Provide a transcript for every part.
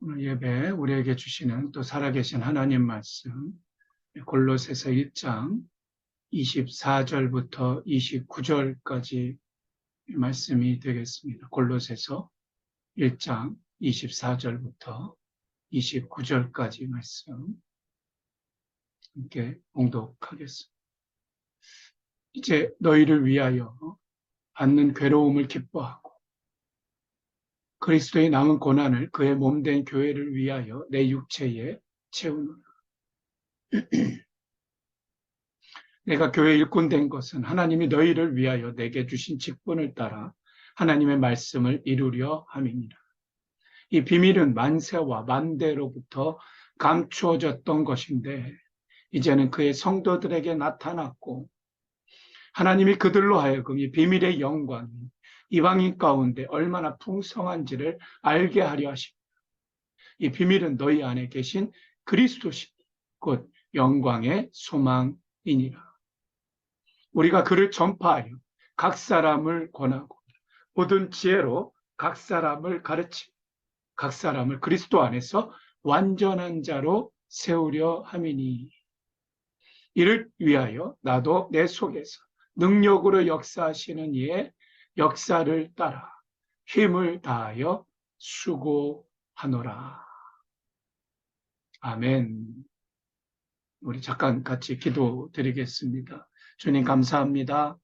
오늘 예배 우리에게 주시는 또 살아계신 하나님 말씀 골로새서 1장 24절부터 29절까지 말씀이 되겠습니다. 골로새서 1장 24절부터 29절까지 말씀 함께 봉독하겠습니다. 이제 너희를 위하여 받는 괴로움을 기뻐하고 그리스도의 남은 고난을 그의 몸된 교회를 위하여 내 육체에 채우노라. 내가 교회 일꾼 된 것은 하나님이 너희를 위하여 내게 주신 직분을 따라 하나님의 말씀을 이루려 함이니라. 이 비밀은 만세와 만대로부터 감추어졌던 것인데 이제는 그의 성도들에게 나타났고 하나님이 그들로 하여금 이 비밀의 영광이 이방인 가운데 얼마나 풍성한지를 알게 하려 하십니다. 이 비밀은 너희 안에 계신 그리스도시니 곧 영광의 소망이니라. 우리가 그를 전파하여 각 사람을 권하고 모든 지혜로 각 사람을 가르치고 각 사람을 그리스도 안에서 완전한 자로 세우려 함이니 이를 위하여 나도 내 속에서 능력으로 역사하시는 이의 역사를 따라 힘을 다하여 수고하노라. 아멘. 우리 잠깐 같이 기도드리겠습니다. 주님 감사합니다.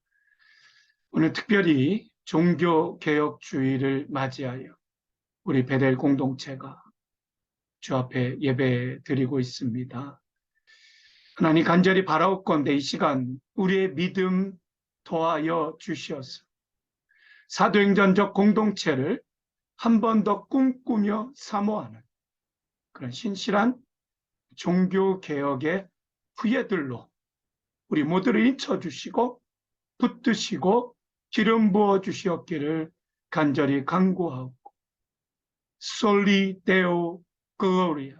오늘 특별히 종교개혁주의를 맞이하여 우리 베델 공동체가 주 앞에 예배 드리고 있습니다. 하나님 간절히 바라옵건대 이 시간 우리의 믿음 더하여 주시어서 사도행전적 공동체를 한 번 더 꿈꾸며 사모하는 그런 신실한 종교개혁의 후예들로 우리 모두를 인쳐주시고 붙드시고 기름 부어 주시옵기를 간절히 간구하고 솔리 데오 글로리아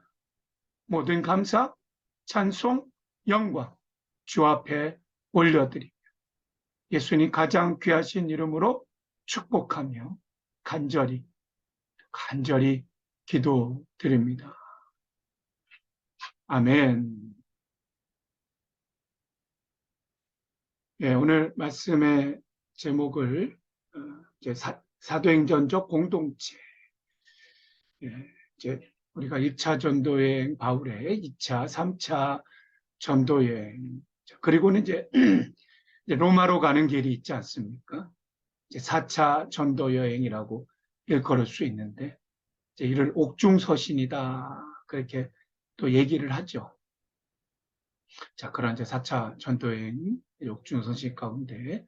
모든 감사, 찬송, 영광 주 앞에 올려드리며 예수님 가장 귀하신 이름으로 축복하며 간절히 기도드립니다. 아멘. 예, 오늘 말씀의 제목을 이제 사도행전적 공동체. 예, 이제 우리가 1차 전도여행 바울의 2차, 3차 전도여행 그리고는 이제 로마로 가는 길이 있지 않습니까? 이제 4차 전도여행이라고 일컬을 수 있는데 이제 이를 옥중서신이다 그렇게 또 얘기를 하죠. 자, 그런 이제 4차 전도여행 옥중서신 가운데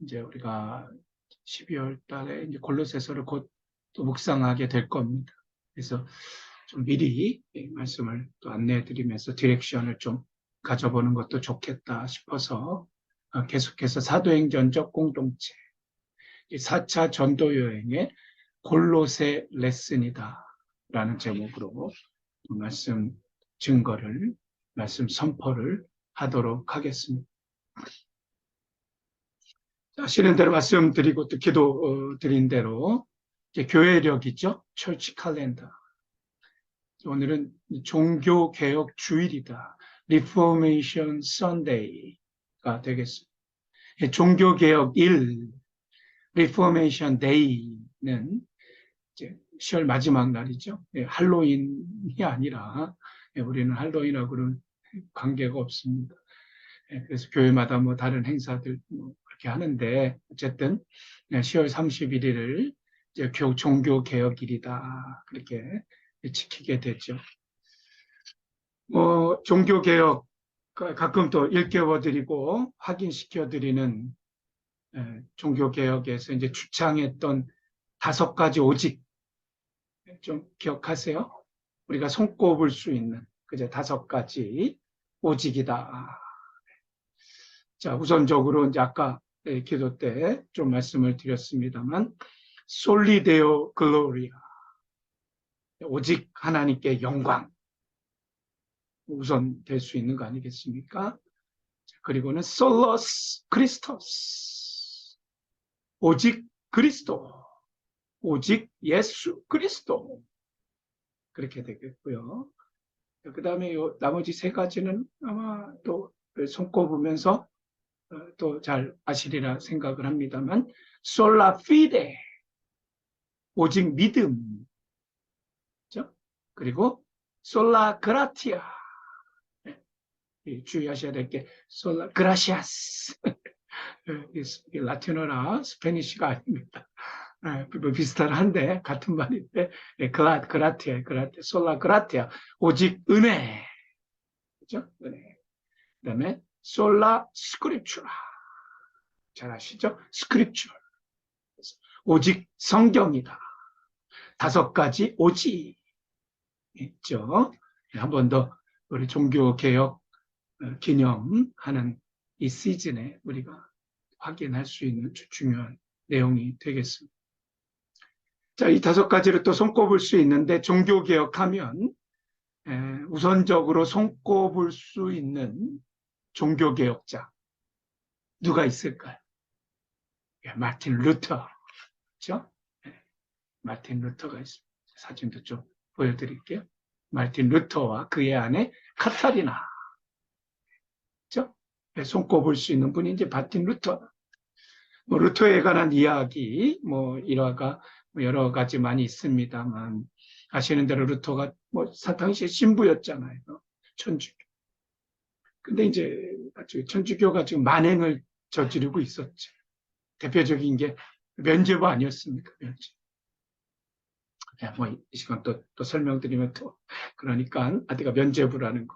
이제 우리가 12월 달에 이제 골로새서를 곧 또 묵상하게 될 겁니다. 그래서 좀 미리 말씀을 또 안내해 드리면서 디렉션을 좀 가져보는 것도 좋겠다 싶어서 계속해서 사도행전적 공동체 4차 전도여행의 골로새 레슨이다 라는 제목으로 말씀 증거를 말씀 선포를 하도록 하겠습니다. 하시는 대로 말씀드리고 또 기도 드린 대로 교회력이죠. 철치 칼렌더. 오늘은 종교개혁 주일이다. Reformation Sunday가 되겠습니다. 종교개혁 일, Reformation Day는 이제 10월 마지막 날이죠. 할로윈이 아니라 우리는 할로윈하고는 관계가 없습니다. 그래서 교회마다 뭐 다른 행사들 그렇게 하는데 어쨌든 10월 31일을 이제 종교개혁일이다 그렇게 지키게 되죠. 종교개혁 가끔 또 일깨워드리고 확인시켜드리는 종교개혁에서 이제 주창했던 5가지 오직 좀 기억하세요? 우리가 손꼽을 수 있는 그저 5가지 오직이다. 자, 우선적으로 이제 아까 기도 때 좀 말씀을 드렸습니다만 솔리데오 글로리아 오직 하나님께 영광 우선 될 수 있는 거 아니겠습니까? 그리고는 솔로스 크리스토스 오직 그리스도 오직 예수 그리스도 그렇게 되겠고요. 그 다음에 나머지 세 가지는 아마 또 손꼽으면서 또 잘 아시리라 생각을 합니다만, 솔라 피데, 오직 믿음, 그죠? 그리고 솔라 그라티아, 주의하셔야 될 게 솔라 그라시아스, 라틴어나 스페니쉬가 아닙니다. 뭐 비슷한데 같은 말인데, 그라티아, 솔라 그라티아, 오직 은혜, 그죠? 은혜. 그다음에 솔라 스크립추라, 잘 아시죠? 스크립추라, 오직 성경이다. 다섯 가지 오직 있죠. 한 번 더 우리 종교개혁 기념하는 이 시즌에 우리가 확인할 수 있는 중요한 내용이 되겠습니다. 자, 이 다섯 가지를 또 손꼽을 수 있는데, 종교개혁하면 우선적으로 손꼽을 수 있는 종교개혁자 누가 있을까요? 마틴 루터, 그렇죠? 마틴 루터가 있습니다. 사진도 좀 보여드릴게요. 마틴 루터와 그의 아내 카타리나, 그렇죠? 손꼽을 수 있는 분이 이제 마틴 루터. 뭐 루터에 관한 이야기, 뭐 일화가 여러 가지 많이 있습니다만, 아시는 대로 루터가 뭐 당시에 신부였잖아요. 천주교. 근데 이제 천주교가 지금 만행을 저지르고 있었죠. 대표적인 게 면죄부 아니었습니까? 면죄부. 뭐 이 시간 또 설명드리면 또 그러니까 아디가 면죄부라는 거,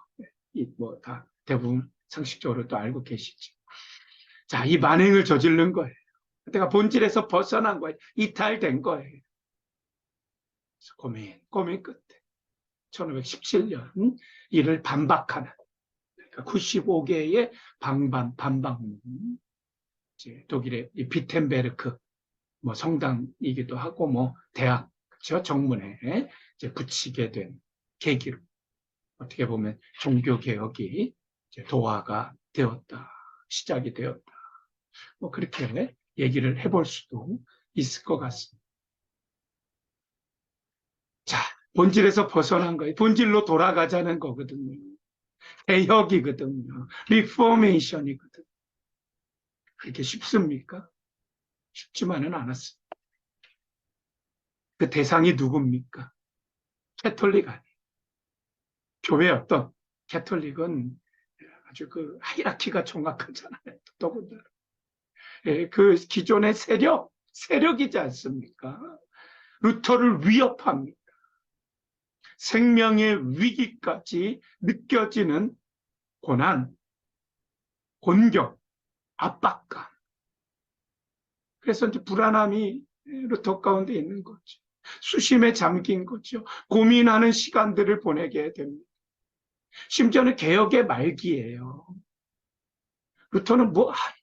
뭐 다 대부분 상식적으로 또 알고 계시죠. 자, 이 만행을 저지른 거예요. 내가 본질에서 벗어난 거예요. 이탈된 거예요. 그래서 고민 끝에 1517년 이를 반박하는, 그러니까 95개의 반박문, 독일의 이 비텐베르크 뭐 성당이기도 하고 뭐 대학, 그렇죠? 정문에 이제 붙이게 된 계기로 어떻게 보면 종교 개혁이 도화가 되었다, 시작이 되었다. 뭐 그렇게 얘기를 해볼 수도 있을 것 같습니다. 자, 본질에서 벗어난 거예요. 본질로 돌아가자는 거거든요. 개혁이거든요. 리포메이션이거든요. 그렇게 쉽습니까? 쉽지만은 않았습니다. 그 대상이 누굽니까? 캐톨릭 아니에요. 교회 어떤 캐톨릭은 아주 그 하이라키가 정확하잖아요. 더군다나. 그 기존의 세력이지 않습니까? 루터를 위협합니다. 생명의 위기까지 느껴지는 고난, 곤경, 압박감. 그래서 이제 불안함이 루터 가운데 있는 거죠. 수심에 잠긴 거죠. 고민하는 시간들을 보내게 됩니다. 심지어는 개혁의 말기예요. 루터는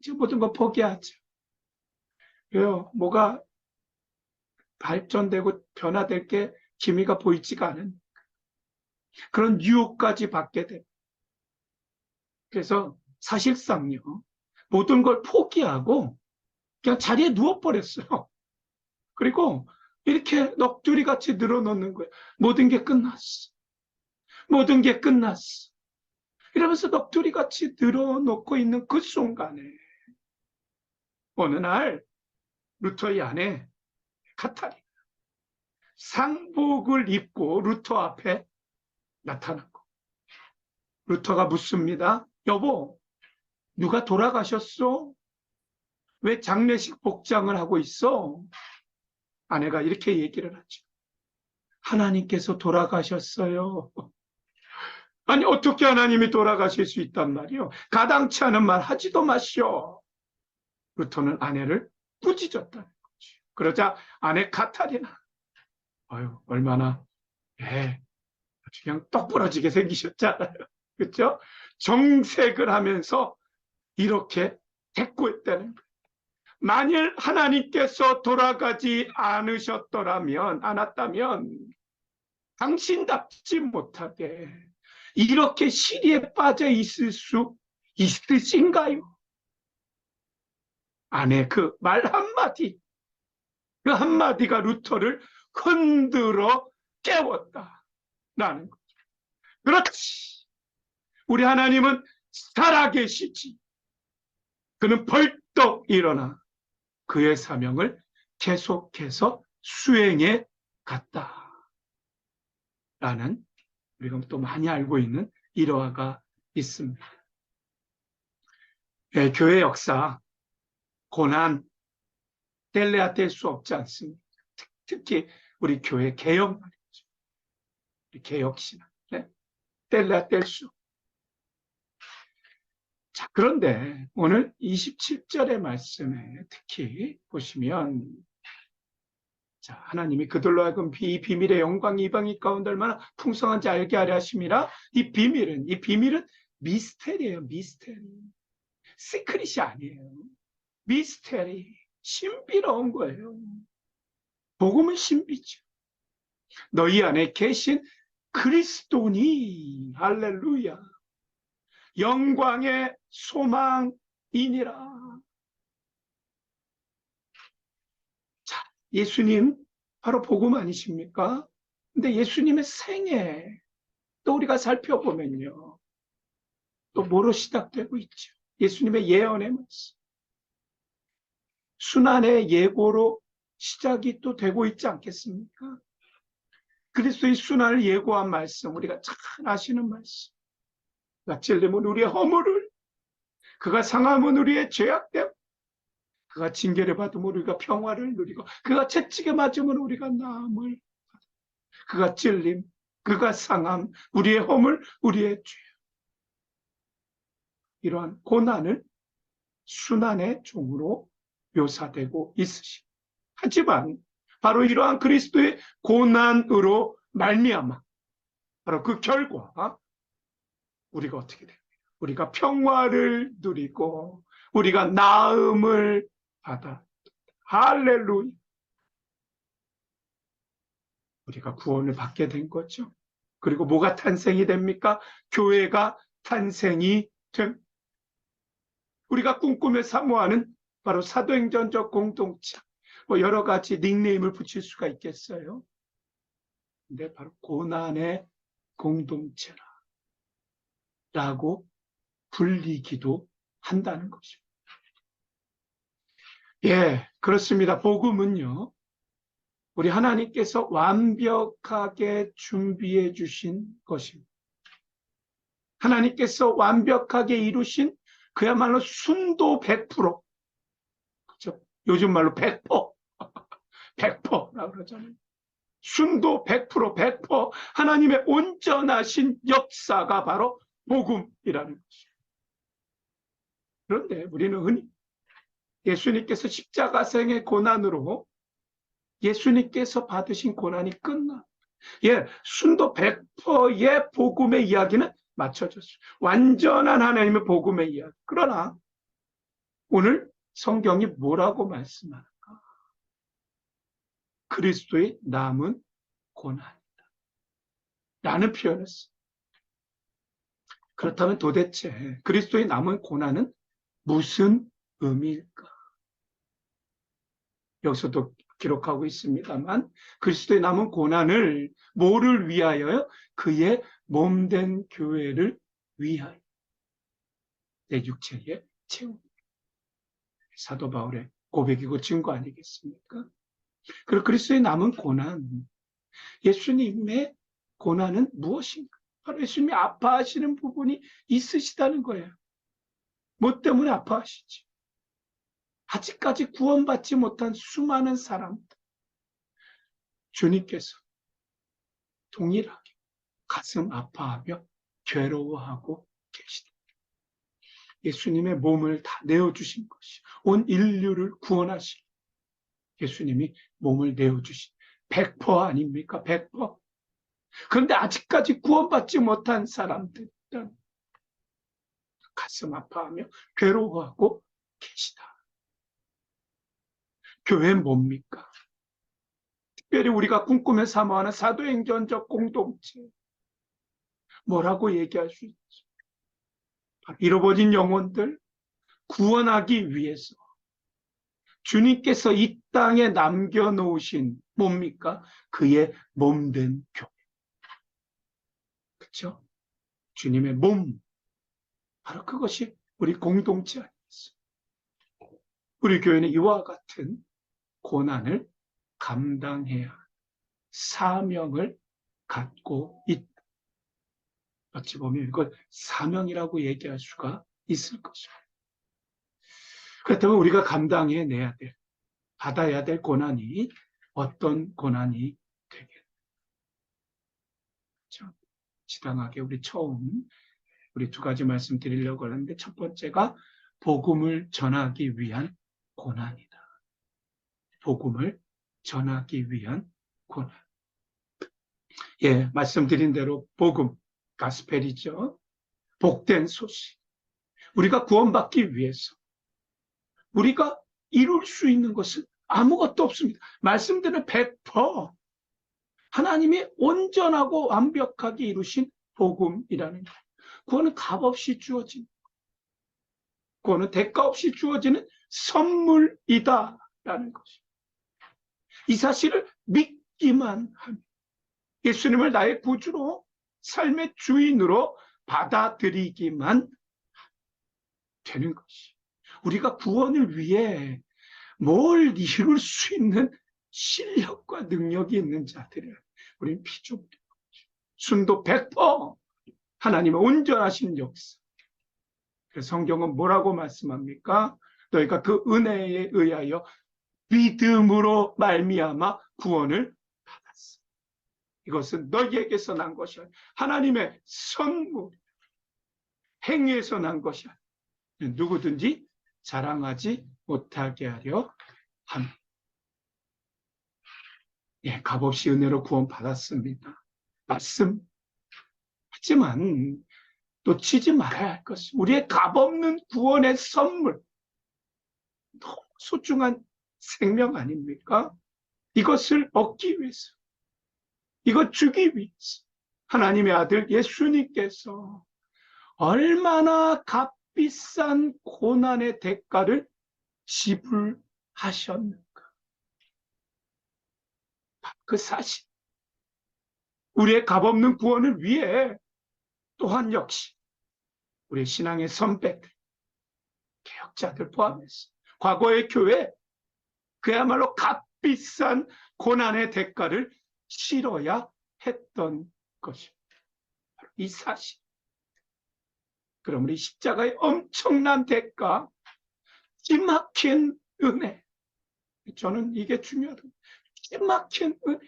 이제 모든 거 포기하죠. 왜요? 뭐가 발전되고 변화될 게 기미가 보이지가 않은 그런 유혹까지 받게 됩니다. 그래서 사실상요, 모든 걸 포기하고 그냥 자리에 누워버렸어요. 그리고 이렇게 넋두리 같이 늘어놓는 거예요. 모든 게 끝났어. 모든 게 끝났어. 이러면서 넋두리 같이 늘어놓고 있는 그 순간에 어느 날 루터의 아내 카타리 상복을 입고 루터 앞에 나타났고, 루터가 묻습니다. 여보, 누가 돌아가셨어? 왜 장례식 복장을 하고 있어? 아내가 이렇게 얘기를 하죠. 하나님께서 돌아가셨어요. 아니, 어떻게 하나님이 돌아가실 수 있단 말이요? 가당치 않은 말 하지도 마시오. 루터는 아내를 꾸짖었다는 거죠. 그러자 아내 카타리나, 아유, 얼마나, 그냥 떡 부러지게 생기셨잖아요. 그렇죠? 정색을 하면서 이렇게 대꾸했다는 거예요. 만일 하나님께서 돌아가지 않았다면 당신답지 못하게 이렇게 시리에 빠져 있을 수 있으신가요? 아내 그 말 한마디, 그 한마디가 루터를 흔들어 깨웠다. 라는 거죠. 그렇지. 우리 하나님은 살아계시지. 그는 벌떡 일어나 그의 사명을 계속해서 수행해 갔다. 라는 우리가 또 많이 알고 있는 일화가 있습니다. 네, 교회 역사, 고난, 뗄래야 뗄 수 없지 않습니까? 특히 우리 교회 개혁 말이죠. 우리 개혁신앙. 네? 뗄래야 뗄 수. 자, 그런데 오늘 27절의 말씀에 특히 보시면, 자, 하나님이 그들로 하여금 이 비밀의 영광이 이방인 가운데 얼마나 풍성한지 알게 하려 하심이라. 이 비밀은 미스테리예요. 미스테리. 시크릿이 아니에요. 미스테리. 신비로운 거예요. 복음은 신비죠. 너희 안에 계신 그리스도니, 할렐루야, 영광의 소망이니라. 자, 예수님 바로 복음 아니십니까? 근데 예수님의 생애 또 우리가 살펴보면요, 또 뭐로 시작되고 있죠? 예수님의 예언의 말씀, 순환의 예고로 시작이 또 되고 있지 않겠습니까? 그리스도의 순환을 예고한 말씀, 우리가 잘 아시는 말씀. 그가 찔림은 우리의 허물을, 그가 상함은 우리의 죄악됨, 그가 징계를 받으면 우리가 평화를 누리고, 그가 채찍에 맞으면 우리가 나음을, 그가 찔림, 그가 상함, 우리의 허물, 우리의 죄. 이러한 고난을 순환의 종으로 묘사되고 있으십니다. 하지만 바로 이러한 그리스도의 고난으로 말미암아 바로 그 결과 우리가 어떻게 됩니까? 우리가 평화를 누리고 우리가 나음을 받아. 할렐루야. 우리가 구원을 받게 된 거죠. 그리고 뭐가 탄생이 됩니까? 교회가 탄생이 됩니다. 우리가 꿈꾸며 사모하는 바로 사도행전적 공동체. 뭐 여러 가지 닉네임을 붙일 수가 있겠어요. 근데 바로 고난의 공동체라고 불리기도 한다는 것입니다. 예, 그렇습니다. 복음은요, 우리 하나님께서 완벽하게 준비해 주신 것입니다. 하나님께서 완벽하게 이루신 그야말로 순도 100%, 그렇죠? 요즘 말로 100%, 100%라고 그러잖아요. 순도 100%, 100% 하나님의 온전하신 역사가 바로 복음이라는 것입니다. 그런데 우리는 흔히 예수님께서 십자가생의 고난으로 예수님께서 받으신 고난이 끝나. 예, 순도 100%의 복음의 이야기는 맞춰졌어요. 완전한 하나님의 복음의 이야기. 그러나 오늘 성경이 뭐라고 말씀하는가? 그리스도의 남은 고난이다 라는 표현을 써요. 그렇다면 도대체 그리스도의 남은 고난은 무슨 의미일까? 여기서도 기록하고 있습니다만 그리스도의 남은 고난을 뭐를 위하여요? 그의 몸된 교회를 위하여. 내 육체의 채움. 사도 바울의 고백이고 증거 아니겠습니까? 그리고 그리스도의 남은 고난, 예수님의 고난은 무엇인가? 바로 예수님이 아파하시는 부분이 있으시다는 거예요. 뭐 때문에 아파하시지? 아직까지 구원받지 못한 수많은 사람들, 주님께서 동일하게 가슴 아파하며 괴로워하고 계시다. 예수님의 몸을 다 내어주신 것이 온 인류를 구원하신 예수님이 몸을 내어주신 100% 아닙니까? 100%. 그런데 아직까지 구원받지 못한 사람들은 가슴 아파하며 괴로워하고 계시다. 교회는 뭡니까? 특별히 우리가 꿈꾸며 사모하는 사도행전적 공동체. 뭐라고 얘기할 수 있죠? 잃어버린 영혼들 구원하기 위해서 주님께서 이 땅에 남겨놓으신 뭡니까? 그의 몸된 교회. 그렇죠? 주님의 몸, 바로 그것이 우리 공동체 아니겠어요? 우리 교회는 이와 같은 고난을 감당해야 사명을 갖고 있다. 어찌 보면 이걸 사명이라고 얘기할 수가 있을 것입니다. 그렇다면 우리가 감당해내야 될, 받아야 될 고난이 어떤 고난이 되겠죠? 지당하게 우리 두 가지 말씀 드리려고 하는데, 첫 번째가 복음을 전하기 위한 고난이다. 복음을 전하기 위한 고난. 예, 말씀드린 대로 복음, 가스펠이죠. 복된 소식. 우리가 구원받기 위해서 우리가 이룰 수 있는 것은 아무것도 없습니다. 말씀드린 100% 하나님이 온전하고 완벽하게 이루신 복음이라는 것. 그거는 값없이 주어진, 그거는 대가 없이 주어지는 선물이다라는 것입니다. 이 사실을 믿기만 하면, 예수님을 나의 구주로, 삶의 주인으로 받아들이기만 되는 것이, 우리가 구원을 위해 뭘 이룰 수 있는 실력과 능력이 있는 자들을 우리는 피조물인 거죠. 순도 100% 하나님의 온전하신 역사. 그래서 성경은 뭐라고 말씀합니까? 너희가 그 은혜에 의하여 믿음으로 말미암아 구원을 받았어. 이것은 너희에게서 난 것이 아니라 하나님의 선물, 행위에서 난 것이 아니라 누구든지 자랑하지 못하게 하려 함. 예, 값없이 은혜로 구원받았습니다. 말씀. 하지만 놓치지 말아야 할 것은 우리의 값없는 구원의 선물, 너무 소중한 생명 아닙니까? 이것을 얻기 위해서, 이것 주기 위해서 하나님의 아들 예수님께서 얼마나 값비싼 고난의 대가를 지불하셨는가. 그 사실, 우리의 값없는 구원을 위해 또한 역시 우리 신앙의 선배들, 개혁자들 포함해서 과거의 교회, 그야말로 값비싼 고난의 대가를 치러야 했던 것입니다. 이 사실. 그럼 우리 십자가의 엄청난 대가, 기막힌 은혜. 저는 이게 중요하다. 기막힌 은혜.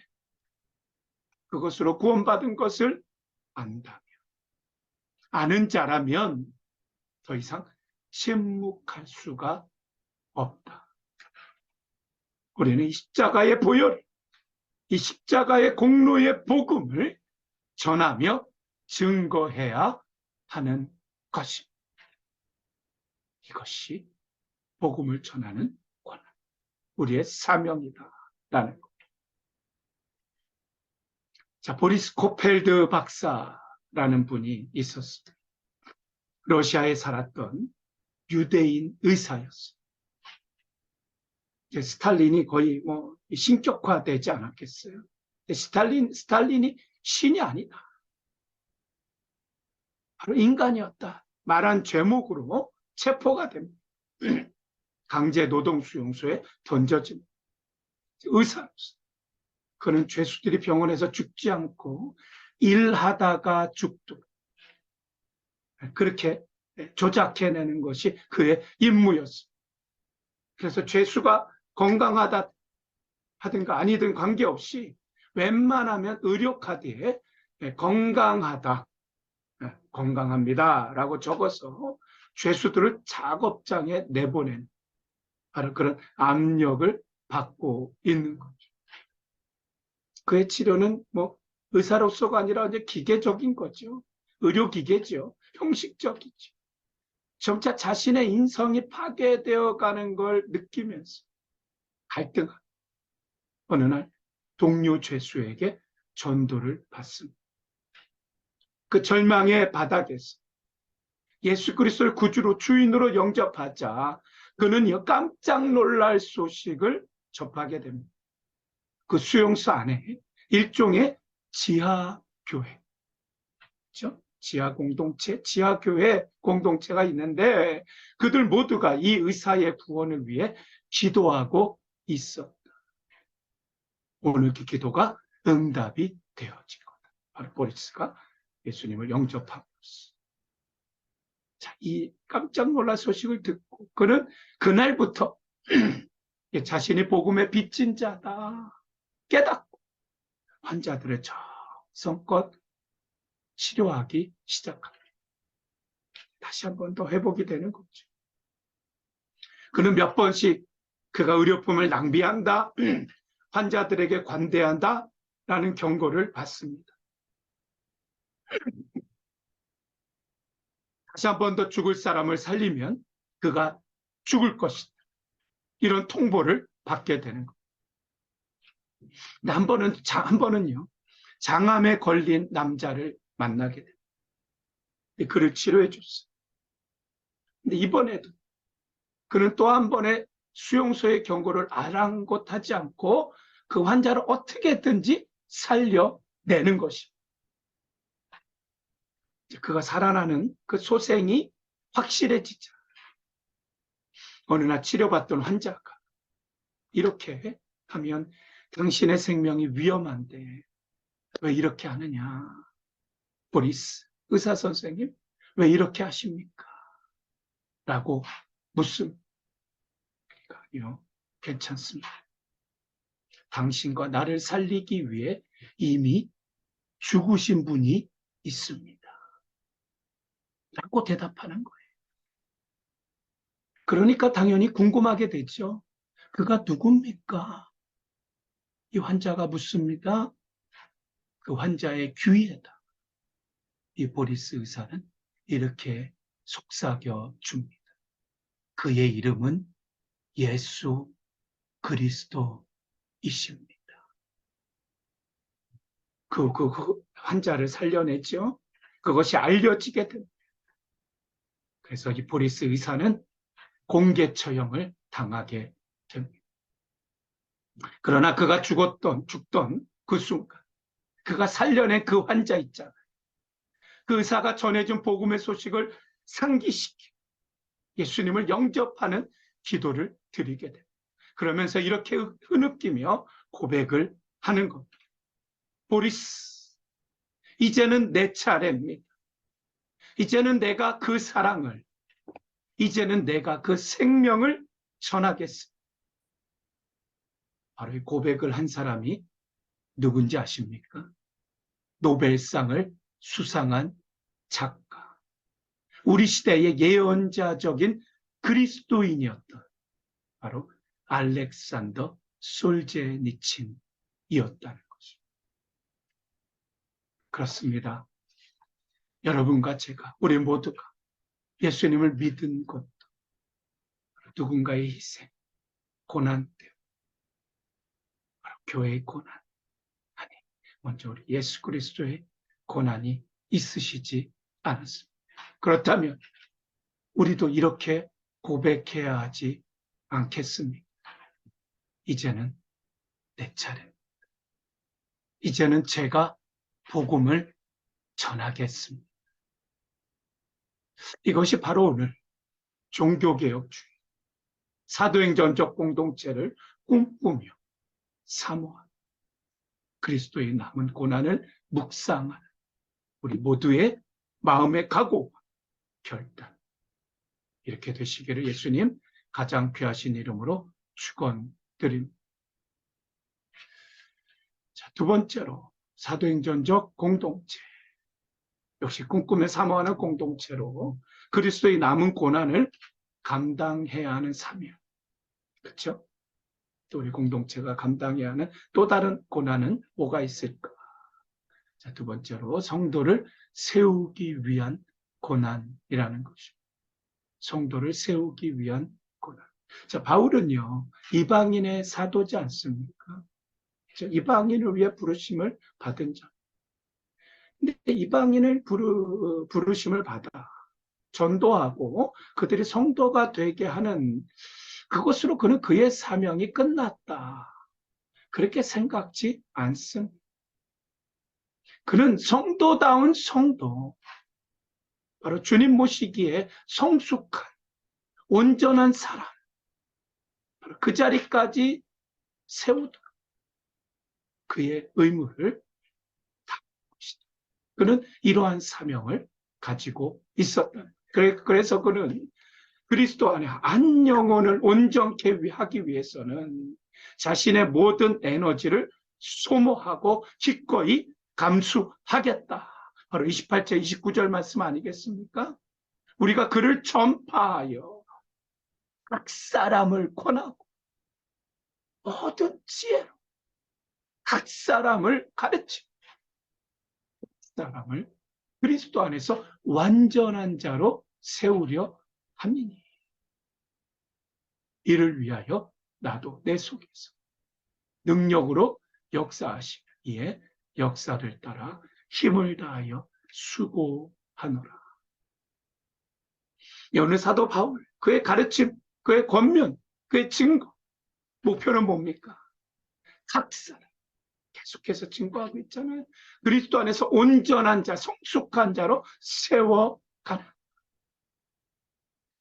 그것으로 구원받은 것을 안다면, 아는 자라면 더 이상 침묵할 수가 없다. 우리는 이 십자가의 보혈, 이 십자가의 공로의 복음을 전하며 증거해야 하는 것입니다. 이것이 복음을 전하는 권한, 우리의 사명이다라는 것. 자, 보리스 코펠드 박사라는 분이 있었습니다. 러시아에 살았던 유대인 의사였어요. 스탈린이 거의 신격화되지 않았겠어요? 스탈린이 신이 아니다. 바로 인간이었다. 말한 죄목으로 체포가 됩니다. 강제 노동수용소에 던져집니다. 의사로서. 그는 죄수들이 병원에서 죽지 않고 일하다가 죽도록 그렇게 조작해내는 것이 그의 임무였습니다. 그래서 죄수가 건강하다 하든가 아니든 관계없이 웬만하면 의료카드에 건강하다, 건강합니다 라고 적어서 죄수들을 작업장에 내보내는, 바로 그런 압력을 받고 있는 거죠. 그의 치료는 의사로서가 아니라 이제 기계적인 거죠. 의료기계죠. 형식적이죠. 점차 자신의 인성이 파괴되어 가는 걸 느끼면서 갈등한 어느 날 동료 죄수에게 전도를 받습니다. 그 절망의 바닥에서 예수 그리스도를 구주로 주인으로 영접하자 그는 깜짝 놀랄 소식을 접하게 됩니다. 그 수용소 안에 일종의 지하교회, 그렇죠? 지하 공동체, 지하 교회 공동체가 있는데 그들 모두가 이 의사의 구원을 위해 기도하고 있었다. 오늘 그 기도가 응답이 되어진 거다. 바로 보리스가 예수님을 영접함으로써. 자, 이 깜짝 놀랄 소식을 듣고 그는 그날부터 자신이 복음의 빚진 자다 깨닫고 환자들의 정성껏 치료하기 시작합니다. 다시 한 번 더 회복이 되는 거죠. 그는 몇 번씩 그가 의료품을 낭비한다, 환자들에게 관대한다 라는 경고를 받습니다. 다시 한 번 더 죽을 사람을 살리면 그가 죽을 것이다. 이런 통보를 받게 되는 거예요. 근데 한 번은요, 장암에 걸린 남자를 만나게 됩니다. 그를 치료해 줬어요. 근데 이번에도 그는 또 한 번의 수용소의 경고를 아랑곳하지 않고 그 환자를 어떻게든지 살려내는 것입니다. 그가 살아나는 그 소생이 확실해지자. 어느 날 치료받던 환자가 이렇게 하면 당신의 생명이 위험한데 왜 이렇게 하느냐. 보리스 의사 선생님 왜 이렇게 하십니까? 라고 묻습니다. 그러니까요, 괜찮습니다. 당신과 나를 살리기 위해 이미 죽으신 분이 있습니다. 라고 대답하는 거예요. 그러니까 당연히 궁금하게 되죠. 그가 누굽니까? 이 환자가 묻습니다. 그 환자의 귀에다 이 보리스 의사는 이렇게 속삭여 줍니다. 그의 이름은 예수 그리스도이십니다. 그 환자를 살려냈죠. 그것이 알려지게 됩니다. 그래서 이 보리스 의사는 공개 처형을 당하게 됩니다. 그러나 그가 죽던 그 순간 그가 살려낸 그 환자 있잖아요. 그 의사가 전해준 복음의 소식을 상기시키고 예수님을 영접하는 기도를 드리게 됩니다. 그러면서 이렇게 흐느끼며 고백을 하는 겁니다. 보리스, 이제는 내 차례입니다. 이제는 내가 그 사랑을, 이제는 내가 그 생명을 전하겠습니다. 바로 이 고백을 한 사람이 누군지 아십니까? 노벨상을 수상한 작가. 우리 시대의 예언자적인 그리스도인이었던 바로 알렉산더 솔제니친이었다는 거죠. 그렇습니다. 여러분과 제가, 우리 모두가 예수님을 믿은 것도 누군가의 희생, 고난 때문에, 바로 교회의 고난, 아니, 먼저 우리 예수 그리스도의 고난이 있으시지 않았습니다. 그렇다면 우리도 이렇게 고백해야 하지 않겠습니까? 이제는 내 차례입니다. 이제는 제가 복음을 전하겠습니다. 이것이 바로 오늘 종교개혁주의, 사도행전적 공동체를 꿈꾸며 사모하는 그리스도의 남은 고난을 묵상하는 우리 모두의 마음의 각오와 결단, 이렇게 되시기를 예수님 가장 귀하신 이름으로 축원드립니다. 자, 두 번째로 사도행전적 공동체, 역시 꿈꾸며 사모하는 공동체로 그리스도의 남은 고난을 감당해야 하는 사명. 그렇죠? 또 우리 공동체가 감당해야 하는 또 다른 고난은 뭐가 있을까? 자, 두 번째로 성도를 세우기 위한 고난이라는 것입니다. 성도를 세우기 위한 고난. 자, 바울은요, 이방인의 사도지 않습니까? 이방인을 위해 부르심을 받은 자. 근데 이방인을 부르심을 받아 전도하고 그들이 성도가 되게 하는 그것으로 그는 그의 사명이 끝났다. 그렇게 생각지 않습니다. 그는 성도다운 성도, 바로 주님 모시기에 성숙한 온전한 사람, 바로 그 자리까지 세우도록 그의 의무를 다한 것이다. 그는 이러한 사명을 가지고 있었다. 그래서 그는 그리스도 안에 한 영혼을 온전케 하기 위해서는 자신의 모든 에너지를 소모하고 기꺼이 감수하겠다. 바로 28절, 29절 말씀 아니겠습니까? 우리가 그를 전파하여 각 사람을 권하고 모든 지혜로 각 사람을 가르치고 사람을 그리스도 안에서 완전한 자로 세우려 함이니 이를 위하여 나도 내 속에서 능력으로 역사하시며 이에 역사를 따라 힘을 다하여 수고하노라. 여느 사도 바울, 그의 가르침, 그의 권면, 그의 증거, 목표는 뭡니까? 각 사람 계속해서 증거하고 있잖아요. 그리스도 안에서 온전한 자, 성숙한 자로 세워가라.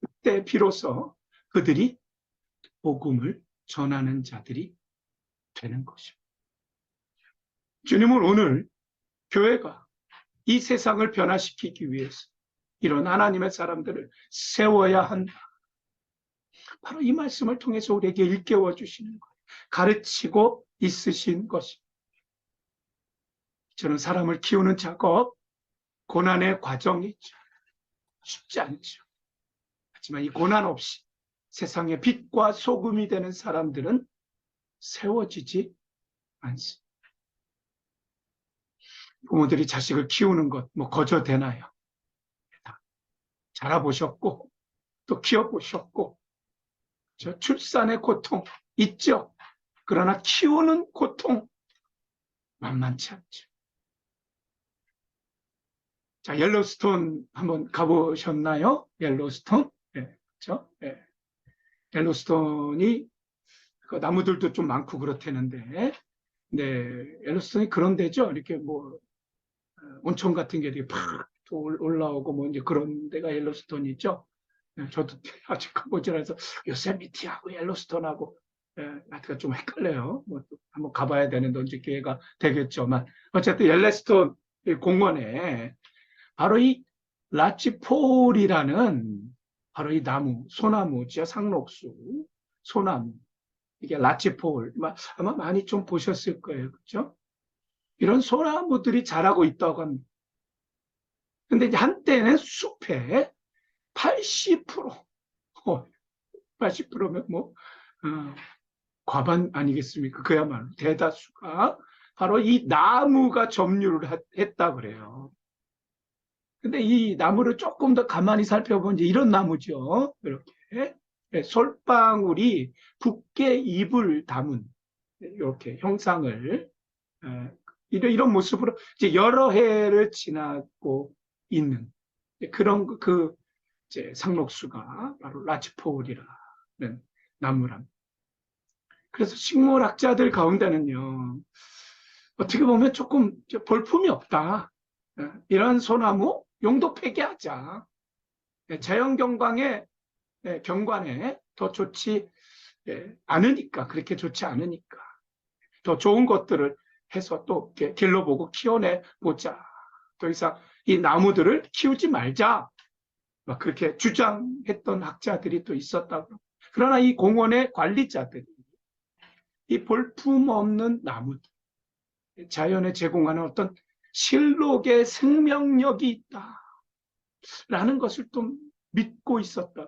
그때 비로소 그들이 복음을 전하는 자들이 되는 것입니다. 주님은 오늘 교회가 이 세상을 변화시키기 위해서 이런 하나님의 사람들을 세워야 한다. 바로 이 말씀을 통해서 우리에게 일깨워 주시는 거예요. 가르치고 있으신 것입니다. 저는 사람을 키우는 작업, 고난의 과정이죠. 쉽지 않죠. 하지만 이 고난 없이 세상의 빛과 소금이 되는 사람들은 세워지지 않습니다. 부모들이 자식을 키우는 것, 거저 되나요? 자라보셨고, 또 키워보셨고, 출산의 고통 있죠. 그러나 키우는 고통 만만치 않죠. 자, 옐로스톤 한번 가보셨나요? 옐로스톤? 네, 그렇죠? 네. 옐로스톤이 그 나무들도 좀 많고 그렇다는데, 네, 옐로스톤이 그런 데죠. 이렇게 온천 같은 게 이렇게 팍 올라오고 이제 그런 데가 옐로스톤이죠. 네, 저도 아직 가보질 않아서 요세미티하고 옐로스톤하고 하여튼 좀 헷갈려요. 한번 가봐야 되는데 언제 기회가 되겠지만 어쨌든 옐로스톤 공원에 바로 이 라치폴이라는 바로 이 나무, 소나무죠. 상록수, 소나무. 이게 라치폴. 아마 많이 좀 보셨을 거예요. 그렇죠? 이런 소나무들이 자라고 있다고 합니다. 근데 이제 한때는 숲에 80%, 80%면 과반 아니겠습니까? 그야말로 대다수가 바로 이 나무가 점유를 했다 그래요. 근데 이 나무를 조금 더 가만히 살펴보면 이제 이런 나무죠. 이렇게 솔방울이 붓게 잎을 담은 이렇게 형상을 이런 모습으로 이제 여러 해를 지나고 있는 그런 이제 상록수가 바로 라치포울이라는 나무랍니다. 그래서 식물학자들 가운데는요, 어떻게 보면 조금 볼품이 없다. 이런 소나무 용도 폐기하자. 자연경관에 경관에 더 좋지 않으니까, 그렇게 좋지 않으니까 더 좋은 것들을 해서 또 길러보고 키워내 보자. 더 이상 이 나무들을 키우지 말자. 막 그렇게 주장했던 학자들이 또 있었다고. 그러나 이 공원의 관리자들이 이 볼품 없는 나무들, 자연에 제공하는 어떤 실록의 생명력이 있다. 라는 것을 또 믿고 있었다.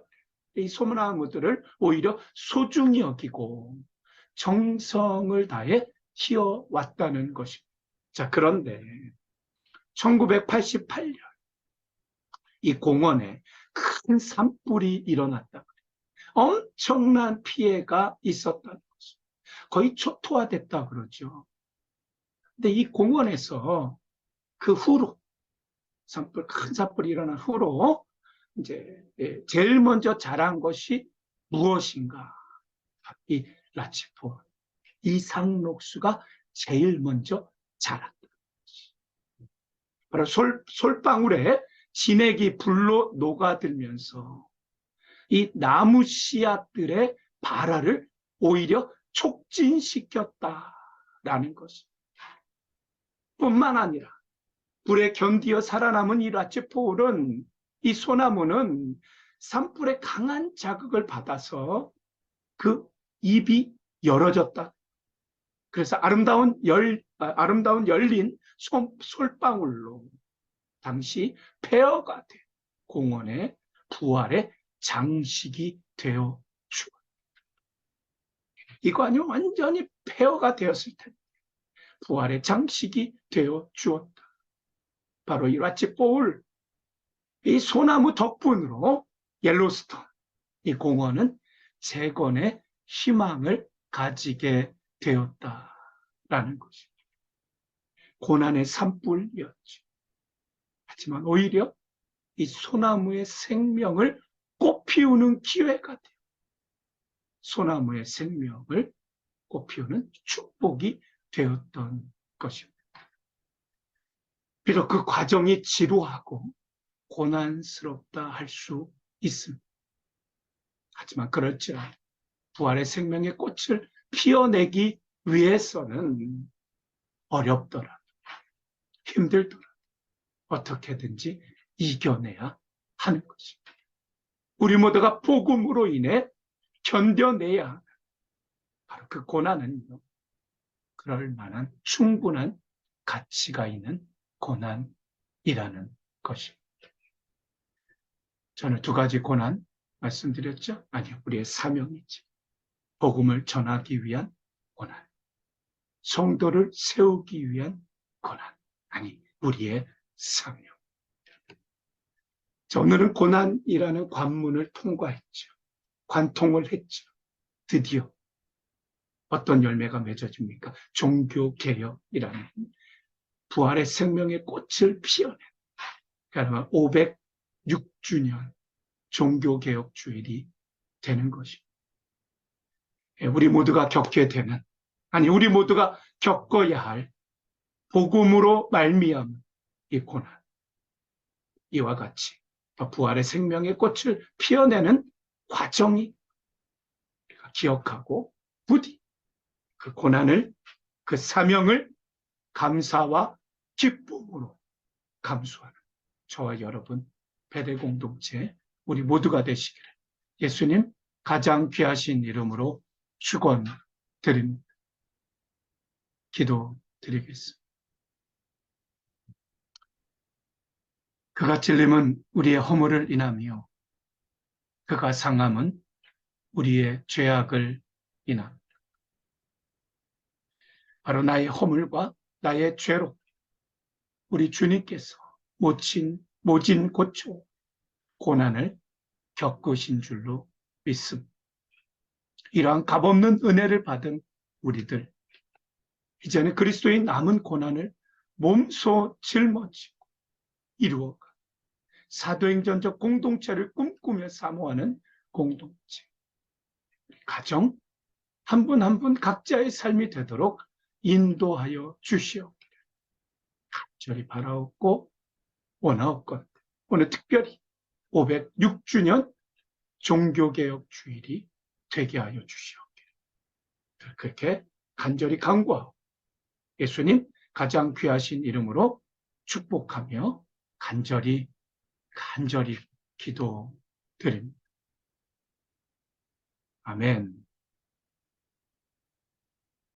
이 소나무들을 오히려 소중히 여기고 정성을 다해 키워왔다는 것입니다. 자, 그런데 1988년 이 공원에 큰 산불이 일어났다. 엄청난 피해가 있었다는 거죠. 거의 초토화됐다 그러죠. 근데 이 공원에서 그 후로 큰 산불이 일어난 후로 이제 제일 먼저 자란 것이 무엇인가? 이 라치포, 이 상록수가 제일 먼저 자랐다. 바로 솔방울에 진액이 불로 녹아들면서 이 나무 씨앗들의 발화를 오히려 촉진시켰다라는 것입니다. 뿐만 아니라 불에 견디어 살아남은 이 라치포울은, 이 소나무는 산불의 강한 자극을 받아서 그 잎이 열어졌다. 그래서 아름다운 열린 솔방울로 당시 폐허가 된 공원의 부활의 장식이 되어 주었다. 이거 아니면 완전히 폐허가 되었을 텐데 부활의 장식이 되어 주었다. 바로 이 라치포울, 이 소나무 덕분으로 옐로스톤, 이 공원은 재건의 희망을 가지게 되었다라는 것입니다. 고난의 산불이었죠. 하지만 오히려 이 소나무의 생명을 꽃피우는 기회가 돼요. 소나무의 생명을 꽃피우는 축복이 되었던 것입니다. 비록 그 과정이 지루하고 고난스럽다 할 수 있습니다. 하지만 그렇지 않아요. 부활의 생명의 꽃을 피워내기 위해서는 어렵더라, 힘들더라, 어떻게든지 이겨내야 하는 것입니다. 우리 모두가 복음으로 인해 견뎌내야 하는, 바로 그 고난은요, 그럴 만한 충분한 가치가 있는 고난이라는 것입니다. 저는 두 가지 고난 말씀드렸죠? 아니요, 우리의 사명이지. 복음을 전하기 위한 고난, 성도를 세우기 위한 고난, 아니 우리의 사명. 자, 오늘은 고난이라는 관문을 통과했죠. 관통을 했죠. 드디어 어떤 열매가 맺어집니까? 종교개혁이라는 부활의 생명의 꽃을 피워낸, 그러니까 506주년 종교개혁 주일이 되는 것입니다. 우리 모두가 겪게 되는, 아니 우리 모두가 겪어야 할 복음으로 말미암은 이 고난, 이와 같이 부활의 생명의 꽃을 피워내는 과정이 우리가 기억하고 부디 그 고난을, 그 사명을 감사와 기쁨으로 감수하는 저와 여러분 베레 공동체 우리 모두가 되시기를 예수님 가장 귀하신 이름으로 축원드립니다. 기도드리겠습니다. 그가 찔림은 우리의 허물을 인하며 그가 상함은 우리의 죄악을 인합니다. 바로 나의 허물과 나의 죄로 우리 주님께서 모진 고초 고난을 겪으신 줄로 믿습니다. 이러한 값없는 은혜를 받은 우리들, 이제는 그리스도의 남은 고난을 몸소 짊어지고 이루어가 사도행전적 공동체를 꿈꾸며 사모하는 공동체, 가정 한 분 한 분 각자의 삶이 되도록 인도하여 주시옵기를 간절히 바라옵고 원하옵건대 오늘 특별히 506주년 종교개혁 주일이 되게 하여 주시옵기를 그렇게 간절히 간구하고 예수님 가장 귀하신 이름으로 축복하며 간절히 기도드립니다. 아멘.